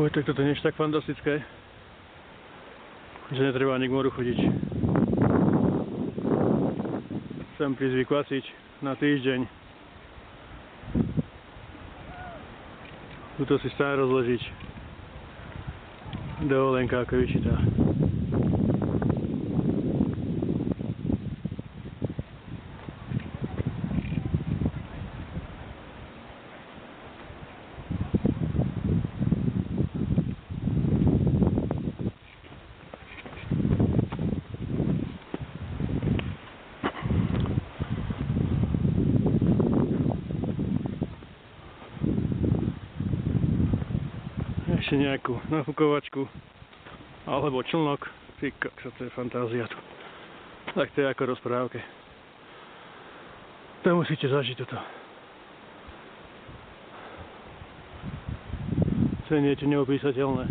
Tak toto nie je tak fantastické, že netreba ani k moru chodiť. Chcem prísť vykvasiť na týždeň. Tuto si stále rozložiť. Dovolenka ako vyšitá. Ešte nejakú nafukovačku alebo člnok. Ty kokso, to je fantázia tu. Tak to je ako rozprávke. To musíte zažiť toto. To je niečo neopísateľné.